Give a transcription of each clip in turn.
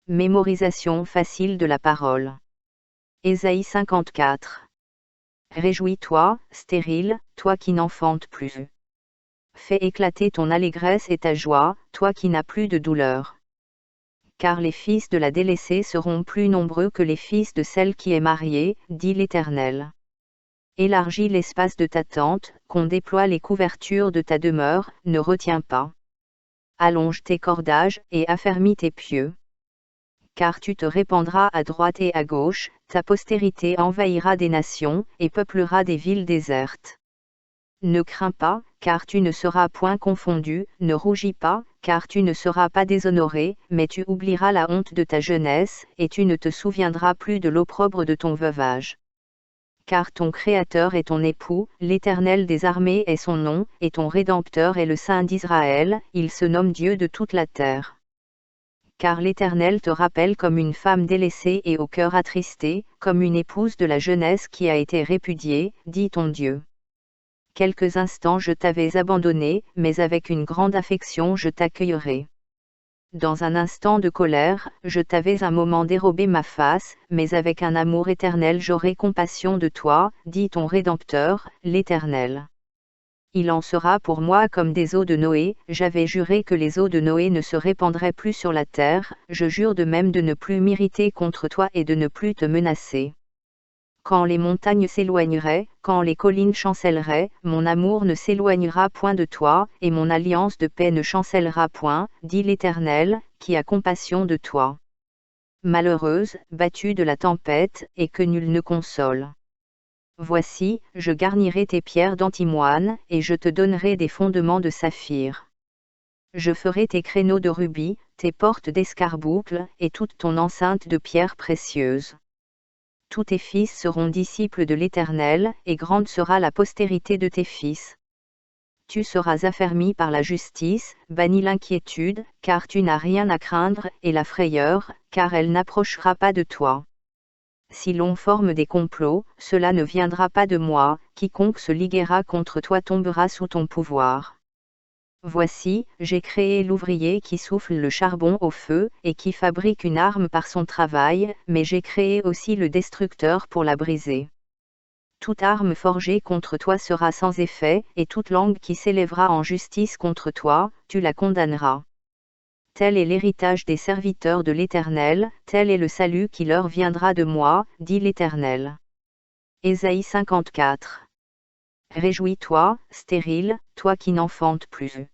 Mémorisation facile de la parole. Ésaïe 54. Réjouis-toi, stérile, toi qui n'enfantes plus. Fais éclater ton allégresse et ta joie, toi qui n'as plus de douleur. Car les fils de la délaissée seront plus nombreux que les fils de celle qui est mariée, dit l'Éternel. Élargis l'espace de ta tente, qu'on déploie les couvertures de ta demeure, ne retiens pas. Allonge tes cordages, et affermis tes pieux. Car tu te répandras à droite et à gauche, ta postérité envahira des nations, et peuplera des villes désertes. Ne crains pas, car tu ne seras point confondu, ne rougis pas, car tu ne seras pas déshonoré, mais tu oublieras la honte de ta jeunesse, et tu ne te souviendras plus de l'opprobre de ton veuvage. Car ton Créateur est ton époux, l'Éternel des armées est son nom, et ton Rédempteur est le Saint d'Israël, il se nomme Dieu de toute la terre. Car l'Éternel te rappelle comme une femme délaissée et au cœur attristé, comme une épouse de la jeunesse qui a été répudiée, dit ton Dieu. Quelques instants je t'avais abandonné, mais avec une grande affection je t'accueillerai. Dans un instant de colère, je t'avais un moment dérobé ma face, mais avec un amour éternel j'aurai compassion de toi, dit ton Rédempteur, l'Éternel. Il en sera pour moi comme des eaux de Noé, j'avais juré que les eaux de Noé ne se répandraient plus sur la terre, je jure de même de ne plus m'irriter contre toi et de ne plus te menacer. Quand les montagnes s'éloigneraient, quand les collines chancelleraient, mon amour ne s'éloignera point de toi, et mon alliance de paix ne chancellera point, dit l'Éternel, qui a compassion de toi. Malheureuse, battue de la tempête, et que nul ne console. Voici, je garnirai tes pierres d'antimoine, et je te donnerai des fondements de saphir. Je ferai tes créneaux de rubis, tes portes d'escarboucle, et toute ton enceinte de pierres précieuses. Tous tes fils seront disciples de l'Éternel, et grande sera la postérité de tes fils. Tu seras affermi par la justice, banni l'inquiétude, car tu n'as rien à craindre, et la frayeur, car elle n'approchera pas de toi. Si l'on forme des complots, cela ne viendra pas de moi, quiconque se liguera contre toi tombera sous ton pouvoir. Voici, j'ai créé l'ouvrier qui souffle le charbon au feu, et qui fabrique une arme par son travail, mais j'ai créé aussi le destructeur pour la briser. Toute arme forgée contre toi sera sans effet, et toute langue qui s'élèvera en justice contre toi, tu la condamneras. Tel est l'héritage des serviteurs de l'Éternel, tel est le salut qui leur viendra de moi, dit l'Éternel. Ésaïe 54. Réjouis-toi, stérile, toi qui n'enfantes plus.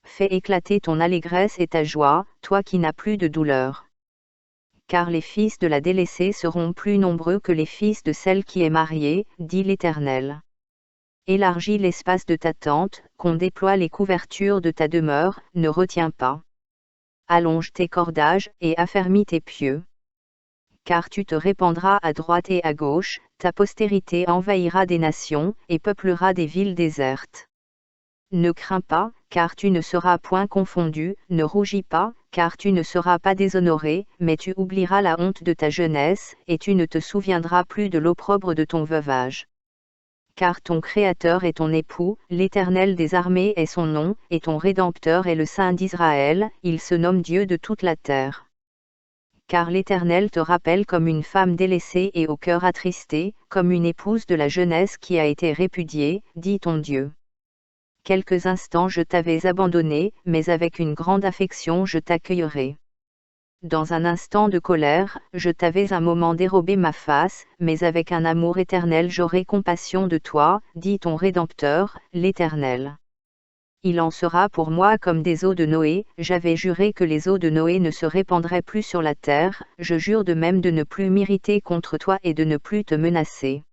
Fais éclater ton allégresse et ta joie, toi qui n'as plus de douleur. Car les fils de la délaissée seront plus nombreux que les fils de celle qui est mariée, dit l'Éternel. Élargis l'espace de ta tente, qu'on déploie les couvertures de ta demeure, ne retiens pas. Allonge tes cordages, et affermis tes pieux. Car tu te répandras à droite et à gauche, ta postérité envahira des nations, et peuplera des villes désertes. Ne crains pas, car tu ne seras point confondu, ne rougis pas, car tu ne seras pas déshonoré, mais tu oublieras la honte de ta jeunesse, et tu ne te souviendras plus de l'opprobre de ton veuvage. Car ton Créateur est ton époux, l'Éternel des armées est son nom, et ton Rédempteur est le Saint d'Israël, il se nomme Dieu de toute la terre. Car l'Éternel te rappelle comme une femme délaissée et au cœur attristé, comme une épouse de la jeunesse qui a été répudiée, dit ton Dieu. Quelques instants je t'avais abandonné, mais avec une grande affection je t'accueillerai. Dans un instant de colère, je t'avais un moment dérobé ma face, mais avec un amour éternel j'aurai compassion de toi, dit ton Rédempteur, l'Éternel. Il en sera pour moi comme des eaux de Noé, j'avais juré que les eaux de Noé ne se répandraient plus sur la terre, je jure de même de ne plus m'irriter contre toi et de ne plus te menacer.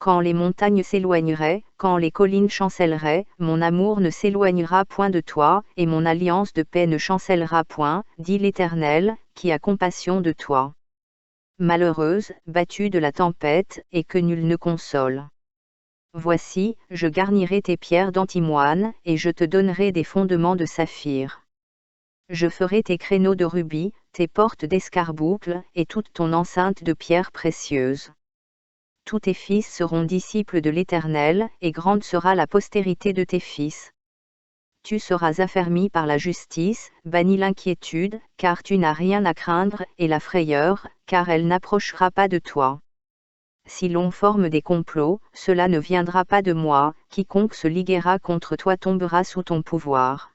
Quand les montagnes s'éloigneraient, quand les collines chancelleraient, mon amour ne s'éloignera point de toi, et mon alliance de paix ne chancellera point, dit l'Éternel, qui a compassion de toi. Malheureuse, battue de la tempête, et que nul ne console. Voici, je garnirai tes pierres d'antimoine, et je te donnerai des fondements de saphir. Je ferai tes créneaux de rubis, tes portes d'escarboucle, et toute ton enceinte de pierres précieuses. Tous tes fils seront disciples de l'Éternel, et grande sera la postérité de tes fils. Tu seras affermi par la justice, bannis l'inquiétude, car tu n'as rien à craindre, et la frayeur, car elle n'approchera pas de toi. Si l'on forme des complots, cela ne viendra pas de moi, quiconque se liguera contre toi tombera sous ton pouvoir.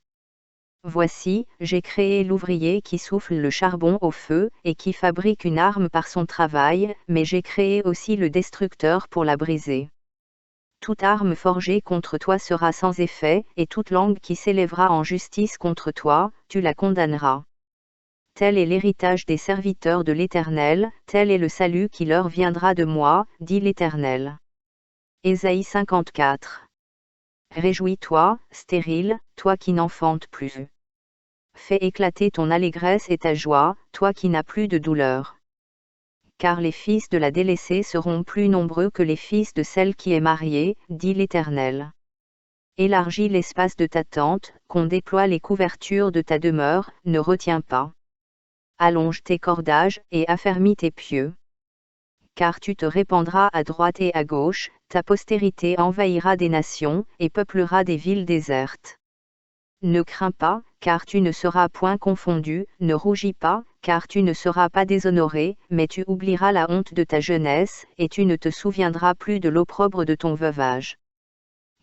Voici, j'ai créé l'ouvrier qui souffle le charbon au feu, et qui fabrique une arme par son travail, mais j'ai créé aussi le destructeur pour la briser. Toute arme forgée contre toi sera sans effet, et toute langue qui s'élèvera en justice contre toi, tu la condamneras. Tel est l'héritage des serviteurs de l'Éternel, tel est le salut qui leur viendra de moi, dit l'Éternel. Ésaïe 54. Réjouis-toi, stérile, toi qui n'enfantes plus. Fais éclater ton allégresse et ta joie, toi qui n'as plus de douleur. Car les fils de la délaissée seront plus nombreux que les fils de celle qui est mariée, dit l'Éternel. Élargis l'espace de ta tente, qu'on déploie les couvertures de ta demeure, ne retiens pas. Allonge tes cordages, et affermis tes pieux. Car tu te répandras à droite et à gauche, ta postérité envahira des nations, et peuplera des villes désertes. Ne crains pas, car tu ne seras point confondu, ne rougis pas, car tu ne seras pas déshonoré, mais tu oublieras la honte de ta jeunesse, et tu ne te souviendras plus de l'opprobre de ton veuvage.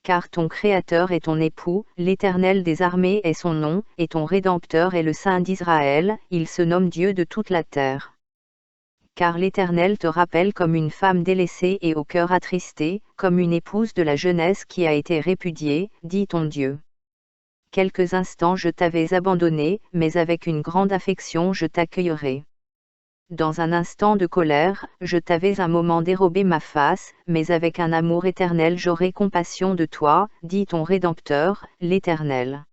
Car ton Créateur est ton époux, l'Éternel des armées est son nom, et ton Rédempteur est le Saint d'Israël, il se nomme Dieu de toute la terre. Car l'Éternel te rappelle comme une femme délaissée et au cœur attristé, comme une épouse de la jeunesse qui a été répudiée, dit ton Dieu. Quelques instants je t'avais abandonné, mais avec une grande affection je t'accueillerai. Dans un instant de colère, je t'avais un moment dérobé ma face, mais avec un amour éternel j'aurai compassion de toi, dit ton Rédempteur, l'Éternel.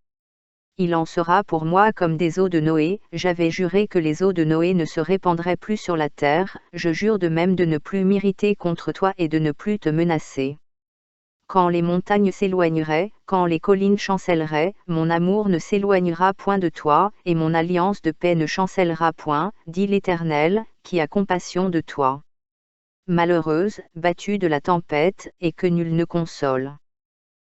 Il en sera pour moi comme des eaux de Noé, j'avais juré que les eaux de Noé ne se répandraient plus sur la terre, je jure de même de ne plus m'irriter contre toi et de ne plus te menacer. Quand les montagnes s'éloigneraient, quand les collines chancelleraient, mon amour ne s'éloignera point de toi, et mon alliance de paix ne chancellera point, dit l'Éternel, qui a compassion de toi. Malheureuse, battue de la tempête, et que nul ne console.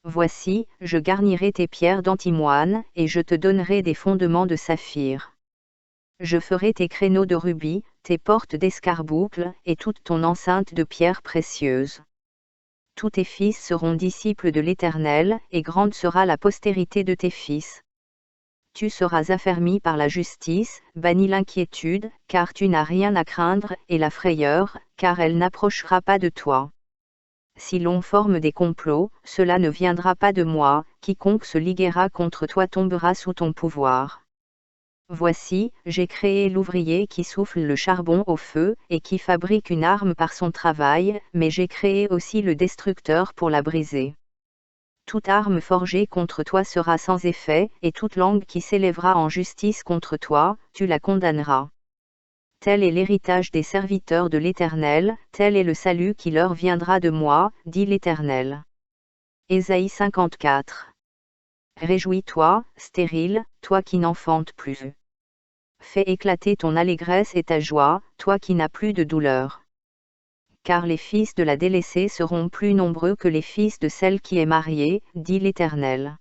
Voici, je garnirai tes pierres d'antimoine, et je te donnerai des fondements de saphir. Je ferai tes créneaux de rubis, tes portes d'escarboucle, et toute ton enceinte de pierres précieuses. Tous tes fils seront disciples de l'Éternel, et grande sera la postérité de tes fils. Tu seras affermi par la justice, bannis l'inquiétude, car tu n'as rien à craindre, et la frayeur, car elle n'approchera pas de toi. Si l'on forme des complots, cela ne viendra pas de moi, quiconque se liguera contre toi tombera sous ton pouvoir. Voici, j'ai créé l'ouvrier qui souffle le charbon au feu, et qui fabrique une arme par son travail, mais j'ai créé aussi le destructeur pour la briser. Toute arme forgée contre toi sera sans effet, et toute langue qui s'élèvera en justice contre toi, tu la condamneras. Tel est l'héritage des serviteurs de l'Éternel, tel est le salut qui leur viendra de moi, dit l'Éternel. Ésaïe 54. Réjouis-toi, stérile, toi qui n'enfantes plus. Fais éclater ton allégresse et ta joie, toi qui n'as plus de douleur. Car les fils de la délaissée seront plus nombreux que les fils de celle qui est mariée, dit l'Éternel.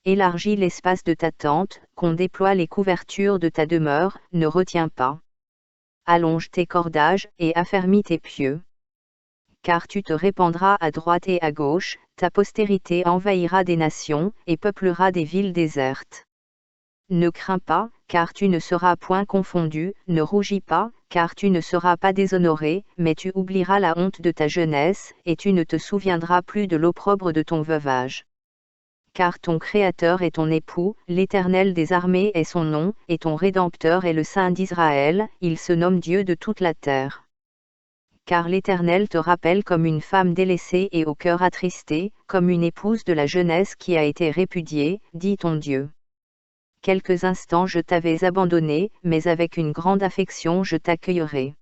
Élargis l'espace de ta tente, qu'on déploie les couvertures de ta demeure, ne retiens pas. Allonge tes cordages, et affermis tes pieux. Car tu te répandras à droite et à gauche, ta postérité envahira des nations, et peuplera des villes désertes. Ne crains pas, car tu ne seras point confondu, ne rougis pas, car tu ne seras pas déshonoré, mais tu oublieras la honte de ta jeunesse, et tu ne te souviendras plus de l'opprobre de ton veuvage. Car ton Créateur est ton époux, l'Éternel des armées est son nom, et ton Rédempteur est le Saint d'Israël, il se nomme Dieu de toute la terre. Car l'Éternel te rappelle comme une femme délaissée et au cœur attristé, comme une épouse de la jeunesse qui a été répudiée, dit ton Dieu. Quelques instants je t'avais abandonné, mais avec une grande affection je t'accueillerai.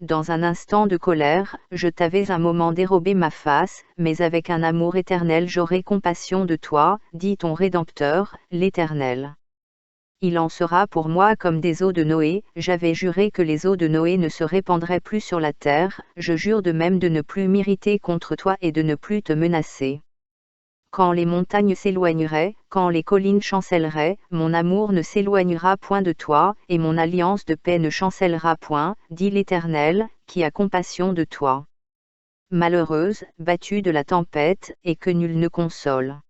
Dans un instant de colère, je t'avais un moment dérobé ma face, mais avec un amour éternel j'aurai compassion de toi, dit ton Rédempteur, l'Éternel. Il en sera pour moi comme des eaux de Noé, j'avais juré que les eaux de Noé ne se répandraient plus sur la terre, je jure de même de ne plus m'irriter contre toi et de ne plus te menacer. Quand les montagnes s'éloigneraient, quand les collines chancelleraient, mon amour ne s'éloignera point de toi, et mon alliance de paix ne chancellera point, dit l'Éternel, qui a compassion de toi. Malheureuse, battue de la tempête, et que nul ne console.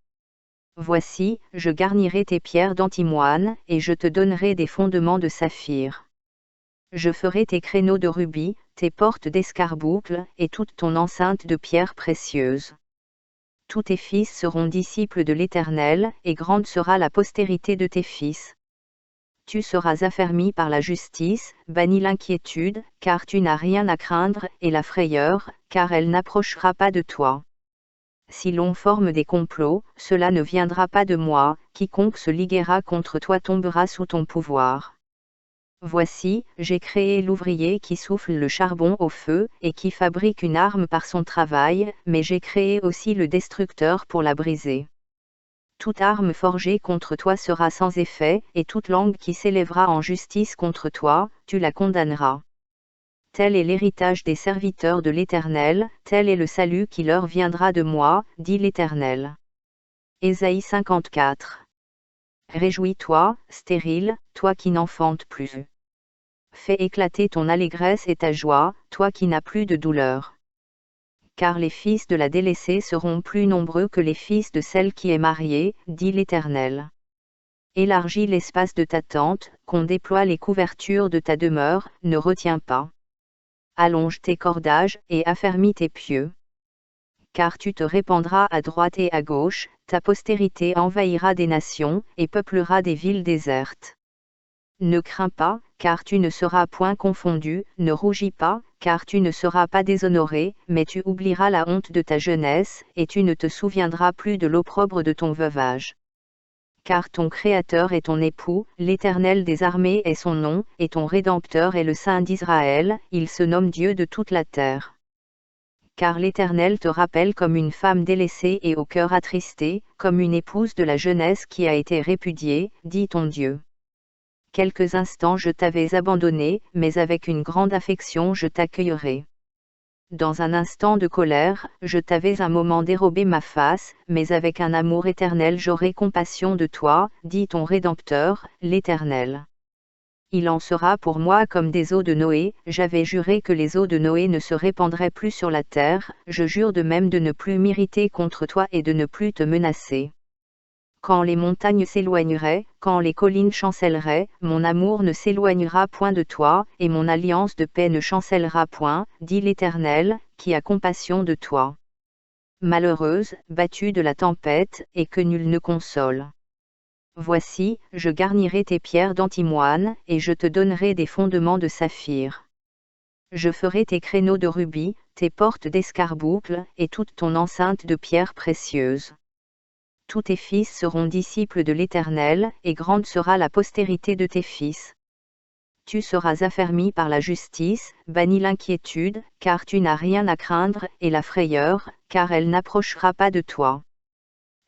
Voici, je garnirai tes pierres d'antimoine, et je te donnerai des fondements de saphir. Je ferai tes créneaux de rubis, tes portes d'escarboucle, et toute ton enceinte de pierres précieuses. Tous tes fils seront disciples de l'Éternel, et grande sera la postérité de tes fils. Tu seras affermi par la justice, banni l'inquiétude, car tu n'as rien à craindre, et la frayeur, car elle n'approchera pas de toi. Si l'on forme des complots, cela ne viendra pas de moi, quiconque se liguera contre toi tombera sous ton pouvoir. Voici, j'ai créé l'ouvrier qui souffle le charbon au feu, et qui fabrique une arme par son travail, mais j'ai créé aussi le destructeur pour la briser. Toute arme forgée contre toi sera sans effet, et toute langue qui s'élèvera en justice contre toi, tu la condamneras. Tel est l'héritage des serviteurs de l'Éternel, tel est le salut qui leur viendra de moi, dit l'Éternel. Ésaïe 54. Réjouis-toi, stérile, toi qui n'enfantes plus. Fais éclater ton allégresse et ta joie, toi qui n'as plus de douleur. Car les fils de la délaissée seront plus nombreux que les fils de celle qui est mariée, dit l'Éternel. Élargis l'espace de ta tente, qu'on déploie les couvertures de ta demeure, ne retiens pas. Allonge tes cordages, et affermis tes pieux. Car tu te répandras à droite et à gauche, ta postérité envahira des nations, et peuplera des villes désertes. Ne crains pas, car tu ne seras point confondu, ne rougis pas, car tu ne seras pas déshonoré, mais tu oublieras la honte de ta jeunesse, et tu ne te souviendras plus de l'opprobre de ton veuvage. Car ton Créateur est ton époux, l'Éternel des armées est son nom, et ton Rédempteur est le Saint d'Israël, il se nomme Dieu de toute la terre. Car l'Éternel te rappelle comme une femme délaissée et au cœur attristé, comme une épouse de la jeunesse qui a été répudiée, dit ton Dieu. Quelques instants je t'avais abandonné, mais avec une grande affection je t'accueillerai. Dans un instant de colère, je t'avais un moment dérobé ma face, mais avec un amour éternel j'aurai compassion de toi, dit ton Rédempteur, l'Éternel. Il en sera pour moi comme des eaux de Noé, j'avais juré que les eaux de Noé ne se répandraient plus sur la terre, je jure de même de ne plus m'irriter contre toi et de ne plus te menacer. Quand les montagnes s'éloigneraient, quand les collines chancelleraient, mon amour ne s'éloignera point de toi, et mon alliance de paix ne chancellera point, dit l'Éternel, qui a compassion de toi. Malheureuse, battue de la tempête, et que nul ne console. Voici, je garnirai tes pierres d'antimoine, et je te donnerai des fondements de saphir. Je ferai tes créneaux de rubis, tes portes d'escarboucle, et toute ton enceinte de pierres précieuses. Tous tes fils seront disciples de l'Éternel, et grande sera la postérité de tes fils. Tu seras affermi par la justice, banni l'inquiétude, car tu n'as rien à craindre, et la frayeur, car elle n'approchera pas de toi.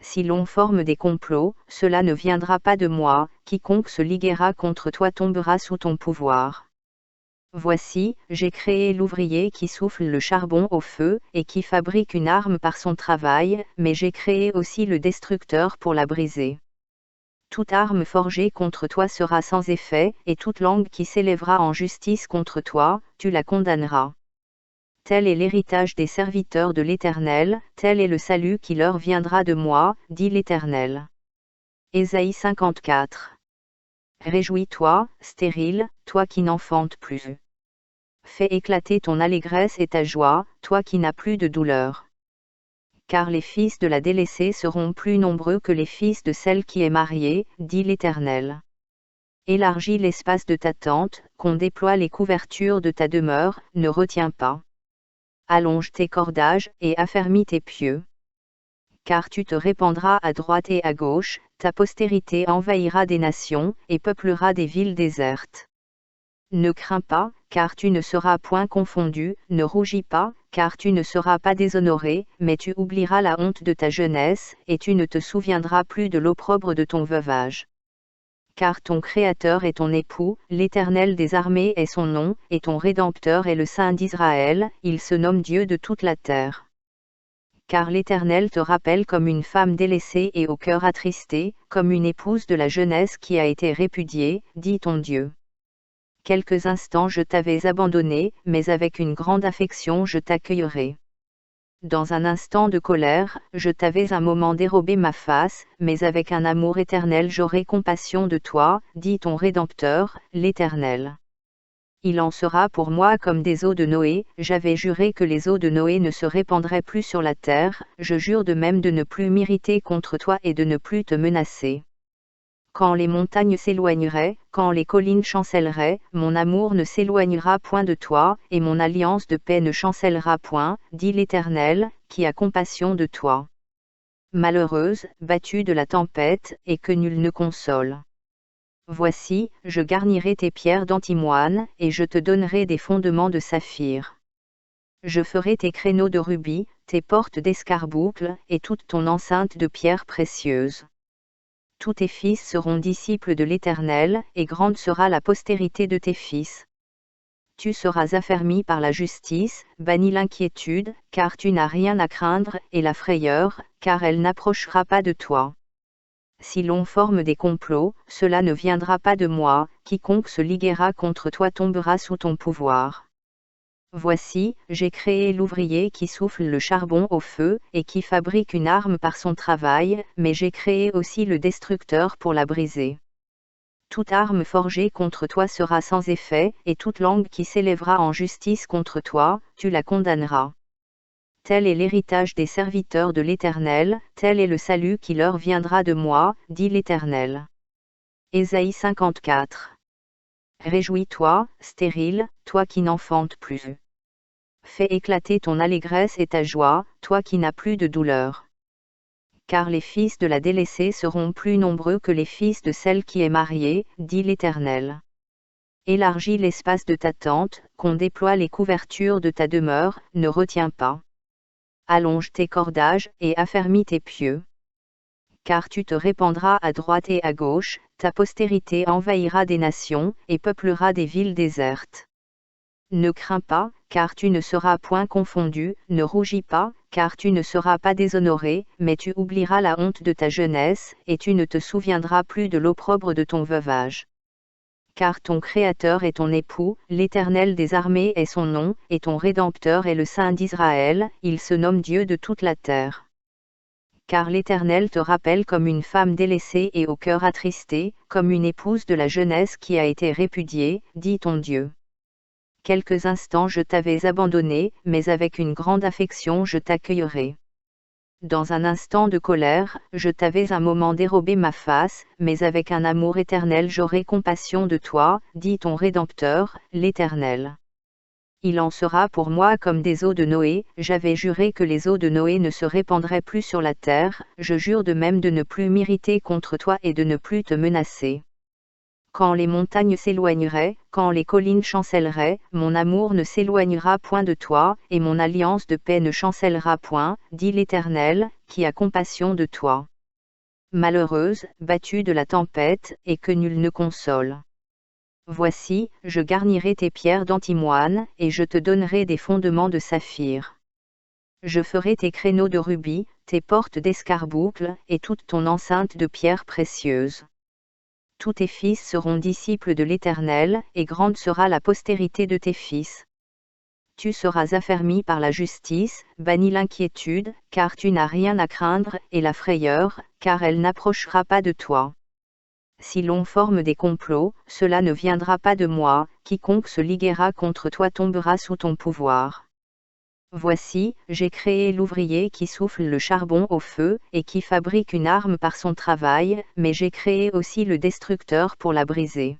Si l'on forme des complots, cela ne viendra pas de moi, quiconque se liguera contre toi tombera sous ton pouvoir. Voici, j'ai créé l'ouvrier qui souffle le charbon au feu, et qui fabrique une arme par son travail, mais j'ai créé aussi le destructeur pour la briser. Toute arme forgée contre toi sera sans effet, et toute langue qui s'élèvera en justice contre toi, tu la condamneras. Tel est l'héritage des serviteurs de l'Éternel, tel est le salut qui leur viendra de moi, dit l'Éternel. Ésaïe 54. Réjouis-toi, stérile, toi qui n'enfantes plus. Fais éclater ton allégresse et ta joie, toi qui n'as plus de douleur. Car les fils de la délaissée seront plus nombreux que les fils de celle qui est mariée, dit l'Éternel. Élargis l'espace de ta tente, qu'on déploie les couvertures de ta demeure, ne retiens pas. Allonge tes cordages, et affermis tes pieux. Car tu te répandras à droite et à gauche, ta postérité envahira des nations, et peuplera des villes désertes. Ne crains pas, car tu ne seras point confondu, ne rougis pas, car tu ne seras pas déshonoré, mais tu oublieras la honte de ta jeunesse, et tu ne te souviendras plus de l'opprobre de ton veuvage. Car ton Créateur est ton époux, l'Éternel des armées est son nom, et ton Rédempteur est le Saint d'Israël, il se nomme Dieu de toute la terre. Car l'Éternel te rappelle comme une femme délaissée et au cœur attristé, comme une épouse de la jeunesse qui a été répudiée, dit ton Dieu. Quelques instants je t'avais abandonné, mais avec une grande affection je t'accueillerai. Dans un instant de colère, je t'avais un moment dérobé ma face, mais avec un amour éternel j'aurai compassion de toi, dit ton Rédempteur, l'Éternel. Il en sera pour moi comme des eaux de Noé, j'avais juré que les eaux de Noé ne se répandraient plus sur la terre, je jure de même de ne plus m'irriter contre toi et de ne plus te menacer. Quand les montagnes s'éloigneraient, quand les collines chancelleraient, mon amour ne s'éloignera point de toi, et mon alliance de paix ne chancellera point, dit l'Éternel, qui a compassion de toi. Malheureuse, battue de la tempête, et que nul ne console. Voici, je garnirai tes pierres d'antimoine, et je te donnerai des fondements de saphir. Je ferai tes créneaux de rubis, tes portes d'escarboucle, et toute ton enceinte de pierres précieuses. Tous tes fils seront disciples de l'Éternel, et grande sera la postérité de tes fils. Tu seras affermi par la justice, banni l'inquiétude, car tu n'as rien à craindre, et la frayeur, car elle n'approchera pas de toi. Si l'on forme des complots, cela ne viendra pas de moi, quiconque se liguera contre toi tombera sous ton pouvoir. Voici, j'ai créé l'ouvrier qui souffle le charbon au feu, et qui fabrique une arme par son travail, mais j'ai créé aussi le destructeur pour la briser. Toute arme forgée contre toi sera sans effet, et toute langue qui s'élèvera en justice contre toi, tu la condamneras. Tel est l'héritage des serviteurs de l'Éternel, tel est le salut qui leur viendra de moi, dit l'Éternel. Ésaïe 54. Réjouis-toi, stérile, toi qui n'enfantes plus. Fais éclater ton allégresse et ta joie, toi qui n'as plus de douleur. Car les fils de la délaissée seront plus nombreux que les fils de celle qui est mariée, dit l'Éternel. Élargis l'espace de ta tente, qu'on déploie les couvertures de ta demeure, ne retiens pas. Allonge tes cordages, et affermis tes pieux. Car tu te répandras à droite et à gauche, ta postérité envahira des nations, et peuplera des villes désertes. Ne crains pas, car tu ne seras point confondu, ne rougis pas, car tu ne seras pas déshonoré, mais tu oublieras la honte de ta jeunesse, et tu ne te souviendras plus de l'opprobre de ton veuvage. Car ton Créateur est ton époux, l'Éternel des armées est son nom, et ton Rédempteur est le Saint d'Israël, il se nomme Dieu de toute la terre. Car l'Éternel te rappelle comme une femme délaissée et au cœur attristé, comme une épouse de la jeunesse qui a été répudiée, dit ton Dieu. Quelques instants je t'avais abandonné, mais avec une grande affection je t'accueillerai. Dans un instant de colère, je t'avais un moment dérobé ma face, mais avec un amour éternel j'aurai compassion de toi, dit ton Rédempteur, l'Éternel. Il en sera pour moi comme des eaux de Noé, j'avais juré que les eaux de Noé ne se répandraient plus sur la terre, je jure de même de ne plus m'irriter contre toi et de ne plus te menacer. Quand les montagnes s'éloigneraient, quand les collines chancelleraient, mon amour ne s'éloignera point de toi, et mon alliance de paix ne chancellera point, dit l'Éternel, qui a compassion de toi. Malheureuse, battue de la tempête, et que nul ne console. Voici, je garnirai tes pierres d'antimoine, et je te donnerai des fondements de saphir. Je ferai tes créneaux de rubis, tes portes d'escarboucle, et toute ton enceinte de pierres précieuses. Tous tes fils seront disciples de l'Éternel, et grande sera la postérité de tes fils. Tu seras affermi par la justice, banni l'inquiétude, car tu n'as rien à craindre, et la frayeur, car elle n'approchera pas de toi. Si l'on forme des complots, cela ne viendra pas de moi, quiconque se liguera contre toi tombera sous ton pouvoir. Voici, j'ai créé l'ouvrier qui souffle le charbon au feu, et qui fabrique une arme par son travail, mais j'ai créé aussi le destructeur pour la briser.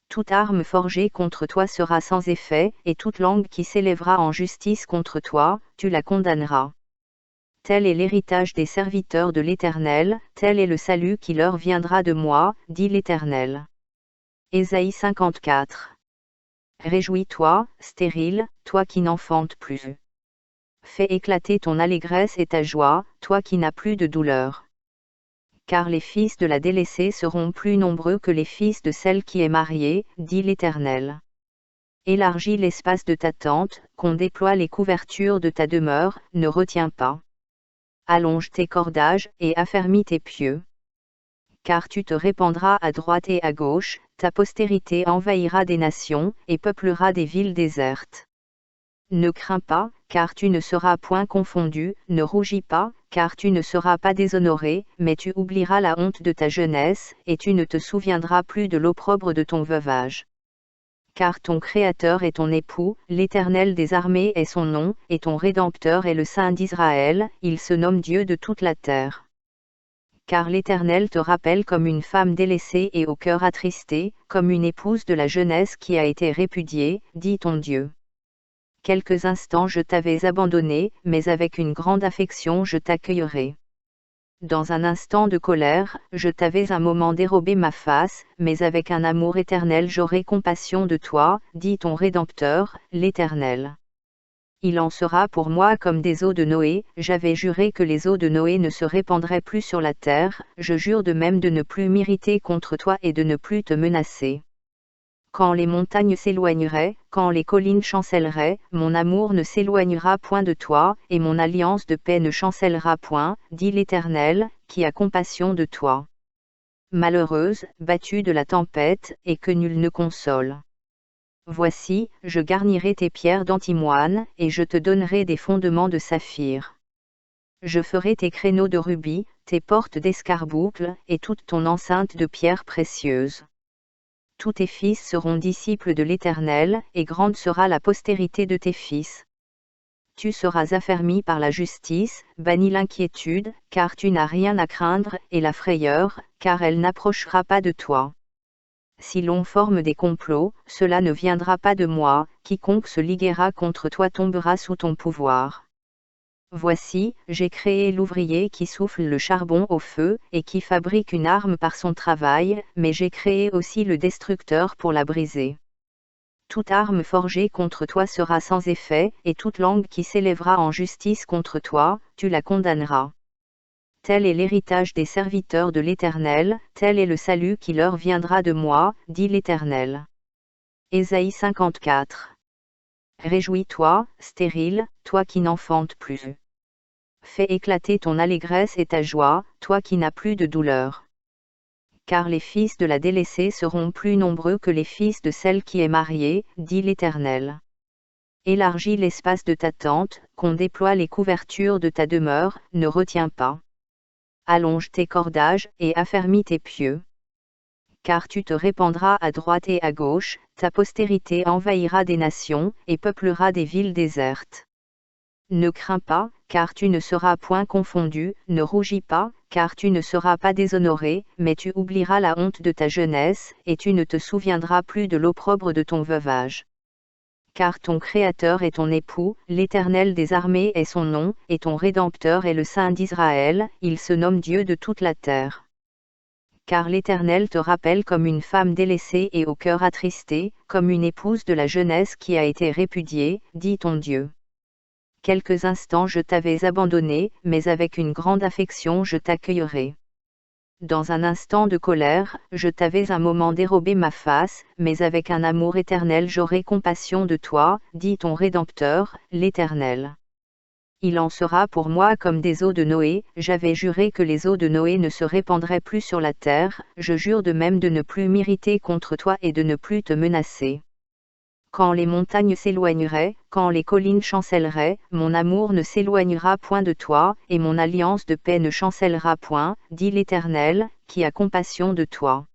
Toute arme forgée contre toi sera sans effet, et toute langue qui s'élèvera en justice contre toi, tu la condamneras. Tel est l'héritage des serviteurs de l'Éternel, tel est le salut qui leur viendra de moi, dit l'Éternel. Ésaïe 54. Réjouis-toi, stérile, toi qui n'enfantes plus. Fais éclater ton allégresse et ta joie, toi qui n'as plus de douleur. Car les fils de la délaissée seront plus nombreux que les fils de celle qui est mariée, dit l'Éternel. Élargis l'espace de ta tente, qu'on déploie les couvertures de ta demeure, ne retiens pas. Allonge tes cordages et affermis tes pieux. Car tu te répandras à droite et à gauche, ta postérité envahira des nations et peuplera des villes désertes. Ne crains pas, car tu ne seras point confondu, ne rougis pas, car tu ne seras pas déshonoré, mais tu oublieras la honte de ta jeunesse, et tu ne te souviendras plus de l'opprobre de ton veuvage. Car ton Créateur est ton époux, l'Éternel des armées est son nom, et ton Rédempteur est le Saint d'Israël, il se nomme Dieu de toute la terre. Car l'Éternel te rappelle comme une femme délaissée et au cœur attristé, comme une épouse de la jeunesse qui a été répudiée, dit ton Dieu. Quelques instants je t'avais abandonné, mais avec une grande affection je t'accueillerai. Dans un instant de colère, je t'avais un moment dérobé ma face, mais avec un amour éternel j'aurai compassion de toi, dit ton Rédempteur, l'Éternel. Il en sera pour moi comme des eaux de Noé, j'avais juré que les eaux de Noé ne se répandraient plus sur la terre, je jure de même de ne plus m'irriter contre toi et de ne plus te menacer. Quand les montagnes s'éloigneraient, quand les collines chancelleraient, mon amour ne s'éloignera point de toi, et mon alliance de paix ne chancellera point, dit l'Éternel, qui a compassion de toi. Malheureuse, battue de la tempête, et que nul ne console. Voici, je garnirai tes pierres d'antimoine, et je te donnerai des fondements de saphir. Je ferai tes créneaux de rubis, tes portes d'escarboucle, et toute ton enceinte de pierres précieuses. Tous tes fils seront disciples de l'Éternel, et grande sera la postérité de tes fils. Tu seras affermi par la justice, banni l'inquiétude, car tu n'as rien à craindre, et la frayeur, car elle n'approchera pas de toi. Si l'on forme des complots, cela ne viendra pas de moi, quiconque se liguera contre toi tombera sous ton pouvoir. Voici, j'ai créé l'ouvrier qui souffle le charbon au feu, et qui fabrique une arme par son travail, mais j'ai créé aussi le destructeur pour la briser. Toute arme forgée contre toi sera sans effet, et toute langue qui s'élèvera en justice contre toi, tu la condamneras. Tel est l'héritage des serviteurs de l'Éternel, tel est le salut qui leur viendra de moi, dit l'Éternel. Ésaïe 54. Réjouis-toi, stérile, toi qui n'enfantes plus. Fais éclater ton allégresse et ta joie, toi qui n'as plus de douleur. Car les fils de la délaissée seront plus nombreux que les fils de celle qui est mariée, dit l'Éternel. Élargis l'espace de ta tente, qu'on déploie les couvertures de ta demeure, ne retiens pas. Allonge tes cordages, et affermis tes pieux. Car tu te répandras à droite et à gauche, ta postérité envahira des nations, et peuplera des villes désertes. Ne crains pas, car tu ne seras point confondu, ne rougis pas, car tu ne seras pas déshonoré, mais tu oublieras la honte de ta jeunesse, et tu ne te souviendras plus de l'opprobre de ton veuvage. Car ton Créateur est ton époux, l'Éternel des armées est son nom, et ton Rédempteur est le Saint d'Israël, il se nomme Dieu de toute la terre. Car l'Éternel te rappelle comme une femme délaissée et au cœur attristé, comme une épouse de la jeunesse qui a été répudiée, dit ton Dieu. Quelques instants je t'avais abandonné, mais avec une grande affection je t'accueillerai. Dans un instant de colère, je t'avais un moment dérobé ma face, mais avec un amour éternel j'aurai compassion de toi, dit ton Rédempteur, l'Éternel. Il en sera pour moi comme des eaux de Noé, j'avais juré que les eaux de Noé ne se répandraient plus sur la terre, je jure de même de ne plus m'irriter contre toi et de ne plus te menacer. Quand les montagnes s'éloigneraient, quand les collines chancelleraient, mon amour ne s'éloignera point de toi, et mon alliance de paix ne chancellera point, dit l'Éternel, qui a compassion de toi.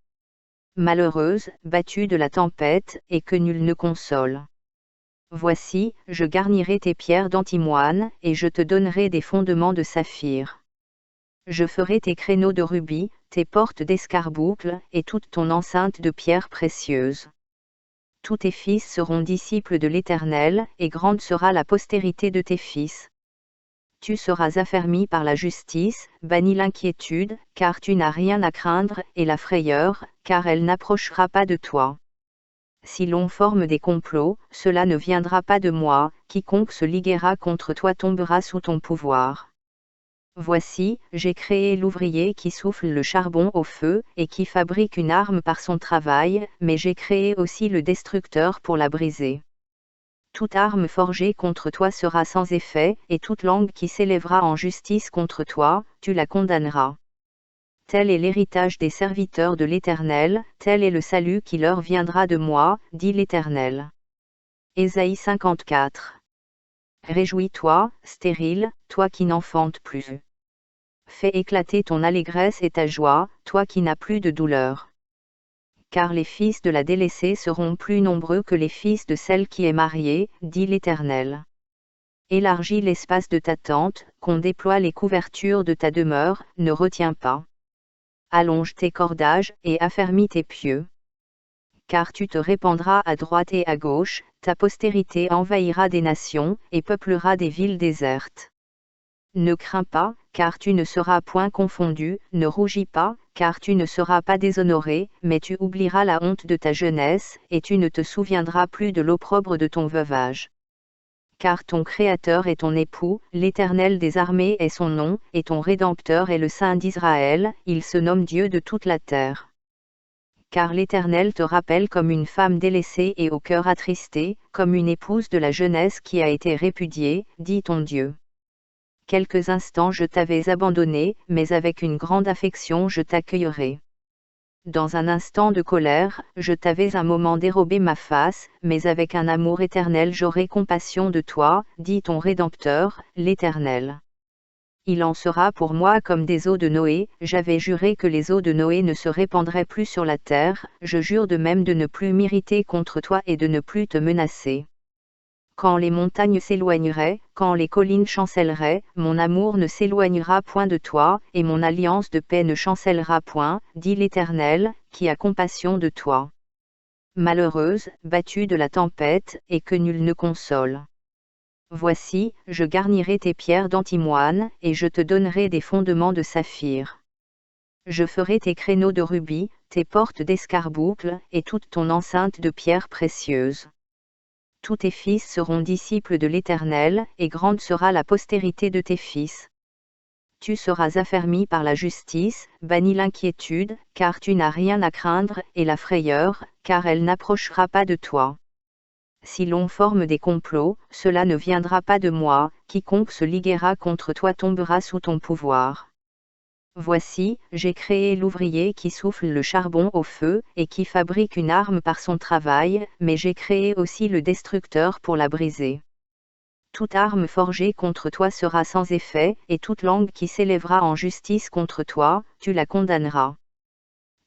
Malheureuse, battue de la tempête, et que nul ne console. Voici, je garnirai tes pierres d'antimoine, et je te donnerai des fondements de saphir. Je ferai tes créneaux de rubis, tes portes d'escarboucle, et toute ton enceinte de pierres précieuses. Tous tes fils seront disciples de l'Éternel, et grande sera la postérité de tes fils. Tu seras affermi par la justice, banni l'inquiétude, car tu n'as rien à craindre, et la frayeur, car elle n'approchera pas de toi. Si l'on forme des complots, cela ne viendra pas de moi, quiconque se liguera contre toi tombera sous ton pouvoir. Voici, j'ai créé l'ouvrier qui souffle le charbon au feu, et qui fabrique une arme par son travail, mais j'ai créé aussi le destructeur pour la briser. Toute arme forgée contre toi sera sans effet, et toute langue qui s'élèvera en justice contre toi, tu la condamneras. Tel est l'héritage des serviteurs de l'Éternel, tel est le salut qui leur viendra de moi, dit l'Éternel. Ésaïe 54. Réjouis-toi, stérile, toi qui n'enfantes plus. Fais éclater ton allégresse et ta joie, toi qui n'as plus de douleur. Car les fils de la délaissée seront plus nombreux que les fils de celle qui est mariée, dit l'Éternel. Élargis l'espace de ta tente, qu'on déploie les couvertures de ta demeure, ne retiens pas. Allonge tes cordages, et affermis tes pieux. Car tu te répandras à droite et à gauche, ta postérité envahira des nations, et peuplera des villes désertes. Ne crains pas, car tu ne seras point confondu, ne rougis pas, car tu ne seras pas déshonoré, mais tu oublieras la honte de ta jeunesse, et tu ne te souviendras plus de l'opprobre de ton veuvage. Car ton Créateur est ton époux, l'Éternel des armées est son nom, et ton Rédempteur est le Saint d'Israël, il se nomme Dieu de toute la terre. Car l'Éternel te rappelle comme une femme délaissée et au cœur attristé, comme une épouse de la jeunesse qui a été répudiée, dit ton Dieu. Quelques instants je t'avais abandonné, mais avec une grande affection je t'accueillerai. Dans un instant de colère, je t'avais un moment dérobé ma face, mais avec un amour éternel j'aurai compassion de toi, dit ton Rédempteur, l'Éternel. Il en sera pour moi comme des eaux de Noé, j'avais juré que les eaux de Noé ne se répandraient plus sur la terre, je jure de même de ne plus m'irriter contre toi et de ne plus te menacer. Quand les montagnes s'éloigneraient, quand les collines chancelleraient, mon amour ne s'éloignera point de toi, et mon alliance de paix ne chancellera point, dit l'Éternel, qui a compassion de toi. Malheureuse, battue de la tempête, et que nul ne console. Voici, je garnirai tes pierres d'antimoine, et je te donnerai des fondements de saphir. Je ferai tes créneaux de rubis, tes portes d'escarboucles, et toute ton enceinte de pierres précieuses. Tous tes fils seront disciples de l'Éternel, et grande sera la postérité de tes fils. Tu seras affermi par la justice, bannis l'inquiétude, car tu n'as rien à craindre, et la frayeur, car elle n'approchera pas de toi. Si l'on forme des complots, cela ne viendra pas de moi, quiconque se liguera contre toi tombera sous ton pouvoir. Voici, j'ai créé l'ouvrier qui souffle le charbon au feu, et qui fabrique une arme par son travail, mais j'ai créé aussi le destructeur pour la briser. Toute arme forgée contre toi sera sans effet, et toute langue qui s'élèvera en justice contre toi, tu la condamneras.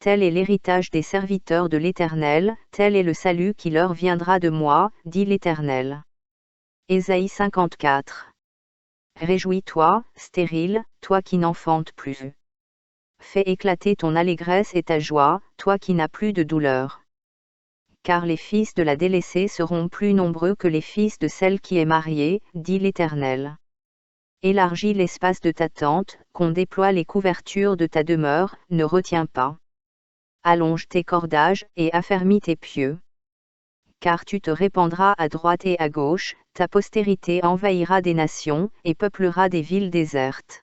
Tel est l'héritage des serviteurs de l'Éternel, tel est le salut qui leur viendra de moi, dit l'Éternel. Ésaïe 54. Réjouis-toi, stérile, toi qui n'enfantes plus. Fais éclater ton allégresse et ta joie, toi qui n'as plus de douleur. Car les fils de la délaissée seront plus nombreux que les fils de celle qui est mariée, dit l'Éternel. Élargis l'espace de ta tente, qu'on déploie les couvertures de ta demeure, ne retiens pas. Allonge tes cordages, et affermis tes pieux. Car tu te répandras à droite et à gauche, ta postérité envahira des nations, et peuplera des villes désertes.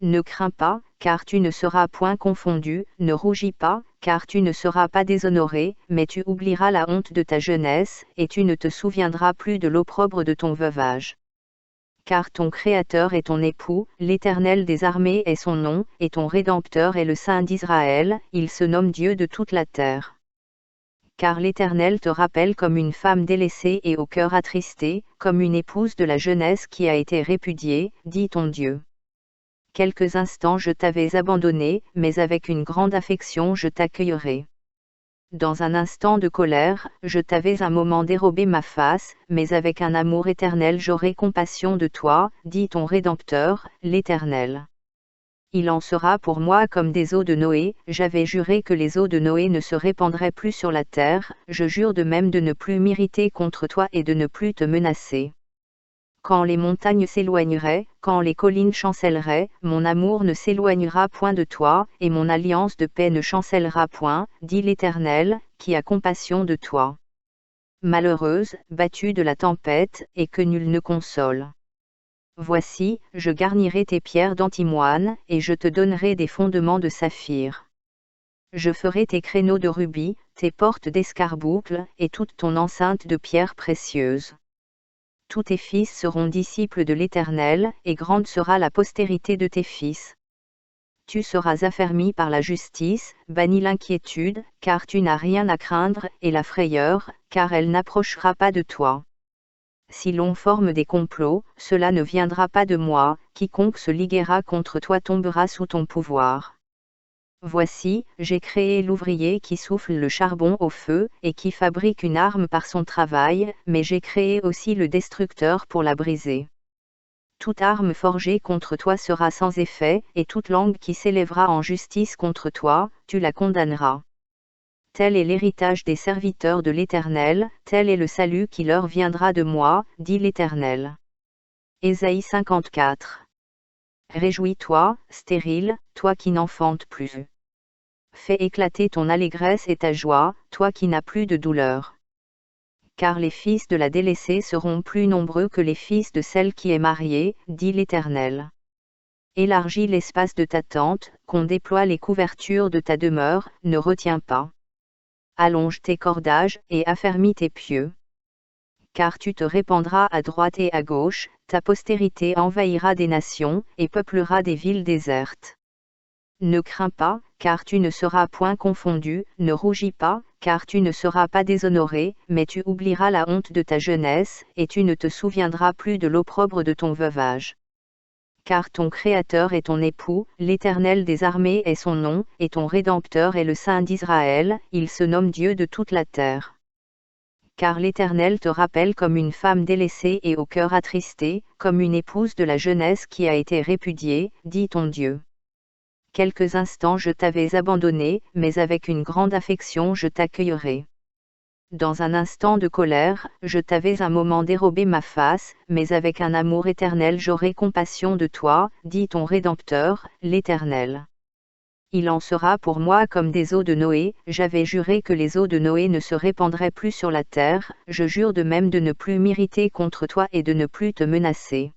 Ne crains pas, car tu ne seras point confondu, ne rougis pas, car tu ne seras pas déshonoré, mais tu oublieras la honte de ta jeunesse, et tu ne te souviendras plus de l'opprobre de ton veuvage. Car ton Créateur est ton époux, l'Éternel des armées est son nom, et ton Rédempteur est le Saint d'Israël, il se nomme Dieu de toute la terre. Car l'Éternel te rappelle comme une femme délaissée et au cœur attristé, comme une épouse de la jeunesse qui a été répudiée, dit ton Dieu. Quelques instants je t'avais abandonné, mais avec une grande affection je t'accueillerai. Dans un instant de colère, je t'avais un moment dérobé ma face, mais avec un amour éternel j'aurai compassion de toi, dit ton Rédempteur, l'Éternel. Il en sera pour moi comme des eaux de Noé, j'avais juré que les eaux de Noé ne se répandraient plus sur la terre, je jure de même de ne plus m'irriter contre toi et de ne plus te menacer. Quand les montagnes s'éloigneraient, quand les collines chancelleraient, mon amour ne s'éloignera point de toi, et mon alliance de paix ne chancellera point, dit l'Éternel, qui a compassion de toi. Malheureuse, battue de la tempête, et que nul ne console. Voici, je garnirai tes pierres d'antimoine, et je te donnerai des fondements de saphir. Je ferai tes créneaux de rubis, tes portes d'escarboucles, et toute ton enceinte de pierres précieuses. Tous tes fils seront disciples de l'Éternel, et grande sera la postérité de tes fils. Tu seras affermi par la justice, bannis l'inquiétude, car tu n'as rien à craindre, et la frayeur, car elle n'approchera pas de toi. Si l'on forme des complots, cela ne viendra pas de moi, quiconque se liguera contre toi tombera sous ton pouvoir. Voici, j'ai créé l'ouvrier qui souffle le charbon au feu, et qui fabrique une arme par son travail, mais j'ai créé aussi le destructeur pour la briser. Toute arme forgée contre toi sera sans effet, et toute langue qui s'élèvera en justice contre toi, tu la condamneras. Tel est l'héritage des serviteurs de l'Éternel, tel est le salut qui leur viendra de moi, dit l'Éternel. Ésaïe 54. Réjouis-toi, stérile, toi qui n'enfantes plus. Fais éclater ton allégresse et ta joie, toi qui n'as plus de douleur. Car les fils de la délaissée seront plus nombreux que les fils de celle qui est mariée, dit l'Éternel. Élargis l'espace de ta tente, qu'on déploie les couvertures de ta demeure, ne retiens pas. Allonge tes cordages, et affermis tes pieux. Car tu te répandras à droite et à gauche, ta postérité envahira des nations, et peuplera des villes désertes. Ne crains pas, car tu ne seras point confondu, ne rougis pas, car tu ne seras pas déshonoré, mais tu oublieras la honte de ta jeunesse, et tu ne te souviendras plus de l'opprobre de ton veuvage. Car ton Créateur est ton époux, l'Éternel des armées est son nom, et ton Rédempteur est le Saint d'Israël, il se nomme Dieu de toute la terre. Car l'Éternel te rappelle comme une femme délaissée et au cœur attristé, comme une épouse de la jeunesse qui a été répudiée, dit ton Dieu. Quelques instants je t'avais abandonné, mais avec une grande affection je t'accueillerai. Dans un instant de colère, je t'avais un moment dérobé ma face, mais avec un amour éternel j'aurai compassion de toi, dit ton Rédempteur, l'Éternel. Il en sera pour moi comme des eaux de Noé, j'avais juré que les eaux de Noé ne se répandraient plus sur la terre, je jure de même de ne plus m'irriter contre toi et de ne plus te menacer.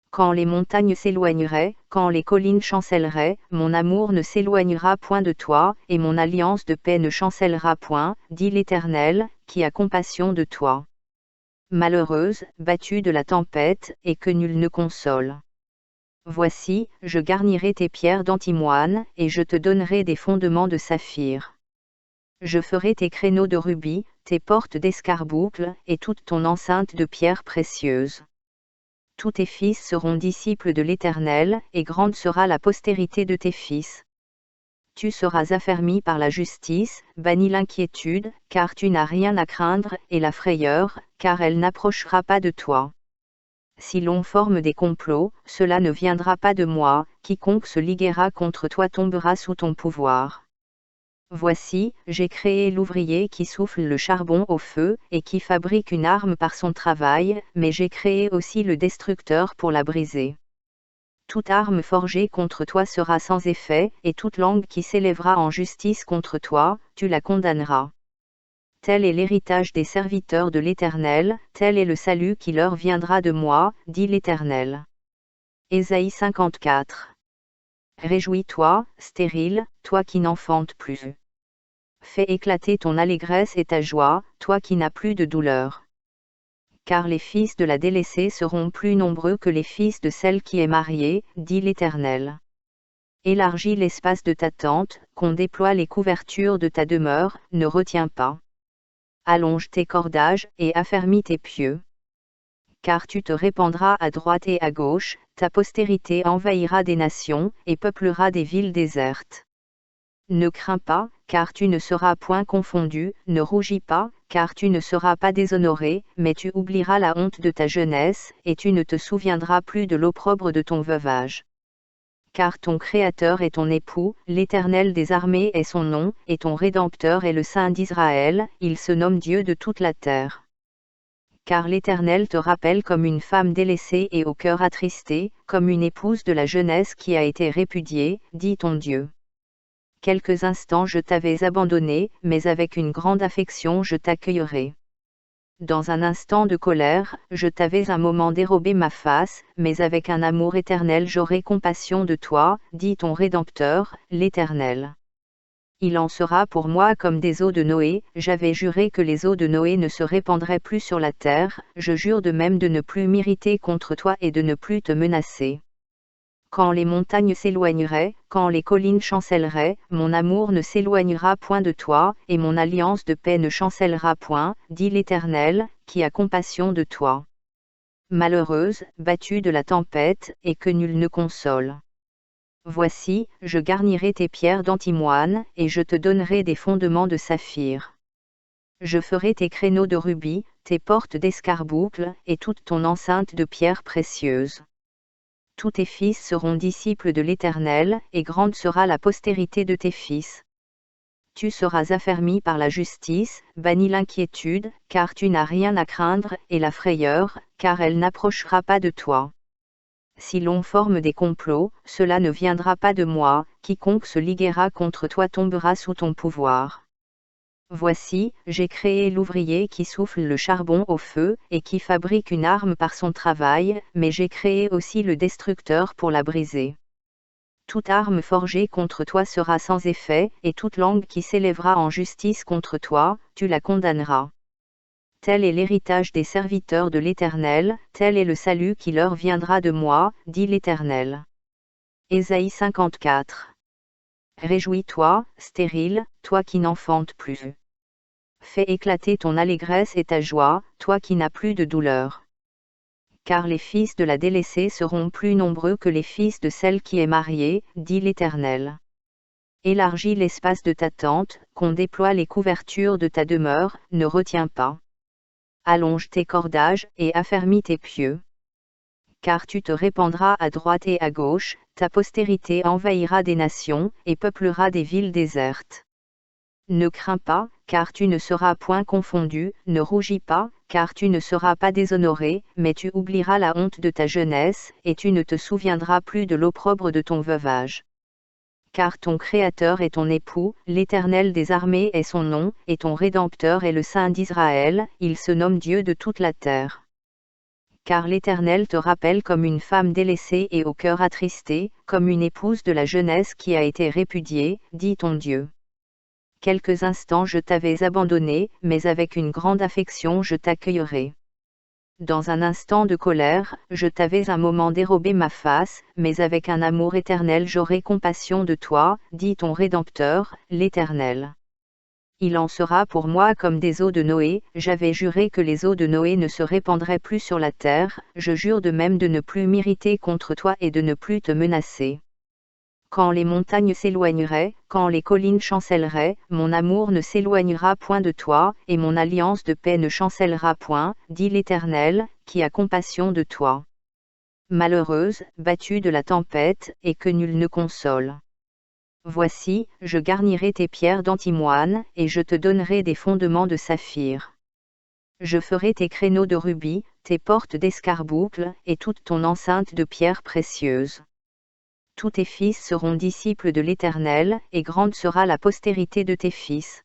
Quand les montagnes s'éloigneraient, quand les collines chancelleraient, mon amour ne s'éloignera point de toi, et mon alliance de paix ne chancellera point, dit l'Éternel, qui a compassion de toi. Malheureuse, battue de la tempête, et que nul ne console. Voici, je garnirai tes pierres d'antimoine, et je te donnerai des fondements de saphir. Je ferai tes créneaux de rubis, tes portes d'escarboucles, et toute ton enceinte de pierres précieuses. Tous tes fils seront disciples de l'Éternel, et grande sera la postérité de tes fils. Tu seras affermi par la justice, bannis l'inquiétude, car tu n'as rien à craindre, et la frayeur, car elle n'approchera pas de toi. Si l'on forme des complots, cela ne viendra pas de moi, quiconque se liguera contre toi tombera sous ton pouvoir. Voici, j'ai créé l'ouvrier qui souffle le charbon au feu, et qui fabrique une arme par son travail, mais j'ai créé aussi le destructeur pour la briser. Toute arme forgée contre toi sera sans effet, et toute langue qui s'élèvera en justice contre toi, tu la condamneras. Tel est l'héritage des serviteurs de l'Éternel, tel est le salut qui leur viendra de moi, dit l'Éternel. Ésaïe 54. Réjouis-toi, stérile, toi qui n'enfantes plus. Fais éclater ton allégresse et ta joie, toi qui n'as plus de douleur. Car les fils de la délaissée seront plus nombreux que les fils de celle qui est mariée, dit l'Éternel. Élargis l'espace de ta tente, qu'on déploie les couvertures de ta demeure, ne retiens pas. Allonge tes cordages, et affermis tes pieux. Car tu te répandras à droite et à gauche, ta postérité envahira des nations, et peuplera des villes désertes. Ne crains pas, car tu ne seras point confondu, ne rougis pas, car tu ne seras pas déshonoré, mais tu oublieras la honte de ta jeunesse, et tu ne te souviendras plus de l'opprobre de ton veuvage. Car ton Créateur est ton époux, l'Éternel des armées est son nom, et ton Rédempteur est le Saint d'Israël, il se nomme Dieu de toute la terre. Car l'Éternel te rappelle comme une femme délaissée et au cœur attristé, comme une épouse de la jeunesse qui a été répudiée, dit ton Dieu. Quelques instants je t'avais abandonné, mais avec une grande affection je t'accueillerai. Dans un instant de colère, je t'avais un moment dérobé ma face, mais avec un amour éternel j'aurai compassion de toi, dit ton Rédempteur, l'Éternel. Il en sera pour moi comme des eaux de Noé, j'avais juré que les eaux de Noé ne se répandraient plus sur la terre, je jure de même de ne plus m'irriter contre toi et de ne plus te menacer. Quand les montagnes s'éloigneraient, quand les collines chancelleraient, mon amour ne s'éloignera point de toi, et mon alliance de paix ne chancellera point, dit l'Éternel, qui a compassion de toi. Malheureuse, battue de la tempête, et que nul ne console. Voici, je garnirai tes pierres d'antimoine, et je te donnerai des fondements de saphir. Je ferai tes créneaux de rubis, tes portes d'escarboucles, et toute ton enceinte de pierres précieuses. Tous tes fils seront disciples de l'Éternel, et grande sera la postérité de tes fils. Tu seras affermi par la justice, banni l'inquiétude, car tu n'as rien à craindre, et la frayeur, car elle n'approchera pas de toi. Si l'on forme des complots, cela ne viendra pas de moi, quiconque se liguera contre toi tombera sous ton pouvoir. Voici, j'ai créé l'ouvrier qui souffle le charbon au feu, et qui fabrique une arme par son travail, mais j'ai créé aussi le destructeur pour la briser. Toute arme forgée contre toi sera sans effet, et toute langue qui s'élèvera en justice contre toi, tu la condamneras. Tel est l'héritage des serviteurs de l'Éternel, tel est le salut qui leur viendra de moi, dit l'Éternel. Ésaïe 54. Réjouis-toi, stérile, toi qui n'enfantes plus. Fais éclater ton allégresse et ta joie, toi qui n'as plus de douleur. Car les fils de la délaissée seront plus nombreux que les fils de celle qui est mariée, dit l'Éternel. Élargis l'espace de ta tente, qu'on déploie les couvertures de ta demeure, ne retiens pas. Allonge tes cordages, et affermis tes pieux. Car tu te répandras à droite et à gauche, ta postérité envahira des nations, et peuplera des villes désertes. Ne crains pas, car tu ne seras point confondu, ne rougis pas, car tu ne seras pas déshonoré, mais tu oublieras la honte de ta jeunesse, et tu ne te souviendras plus de l'opprobre de ton veuvage. Car ton Créateur est ton époux, l'Éternel des armées est son nom, et ton Rédempteur est le Saint d'Israël, il se nomme Dieu de toute la terre. Car l'Éternel te rappelle comme une femme délaissée et au cœur attristé, comme une épouse de la jeunesse qui a été répudiée, dit ton Dieu. Quelques instants je t'avais abandonné, mais avec une grande affection je t'accueillerai. Dans un instant de colère, je t'avais un moment dérobé ma face, mais avec un amour éternel j'aurai compassion de toi, dit ton Rédempteur, l'Éternel. Il en sera pour moi comme des eaux de Noé, j'avais juré que les eaux de Noé ne se répandraient plus sur la terre, je jure de même de ne plus m'irriter contre toi et de ne plus te menacer. Quand les montagnes s'éloigneraient, quand les collines chancelleraient, mon amour ne s'éloignera point de toi, et mon alliance de paix ne chancellera point, dit l'Éternel, qui a compassion de toi. Malheureuse, battue de la tempête, et que nul ne console. Voici, je garnirai tes pierres d'antimoine, et je te donnerai des fondements de saphir. Je ferai tes créneaux de rubis, tes portes d'escarboucles, et toute ton enceinte de pierres précieuses. Tous tes fils seront disciples de l'Éternel, et grande sera la postérité de tes fils.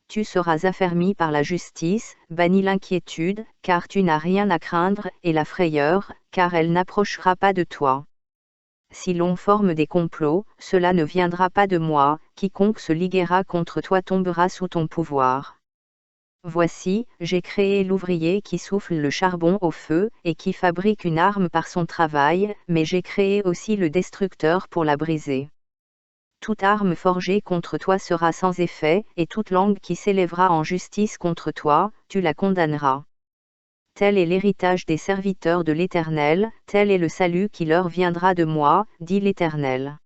Tu seras affermi par la justice, banni l'inquiétude, car tu n'as rien à craindre, et la frayeur, car elle n'approchera pas de toi. Si l'on forme des complots, cela ne viendra pas de moi, quiconque se liguera contre toi tombera sous ton pouvoir. Voici, j'ai créé l'ouvrier qui souffle le charbon au feu, et qui fabrique une arme par son travail, mais j'ai créé aussi le destructeur pour la briser. Toute arme forgée contre toi sera sans effet, et toute langue qui s'élèvera en justice contre toi, tu la condamneras. Tel est l'héritage des serviteurs de l'Éternel, tel est le salut qui leur viendra de moi, dit l'Éternel.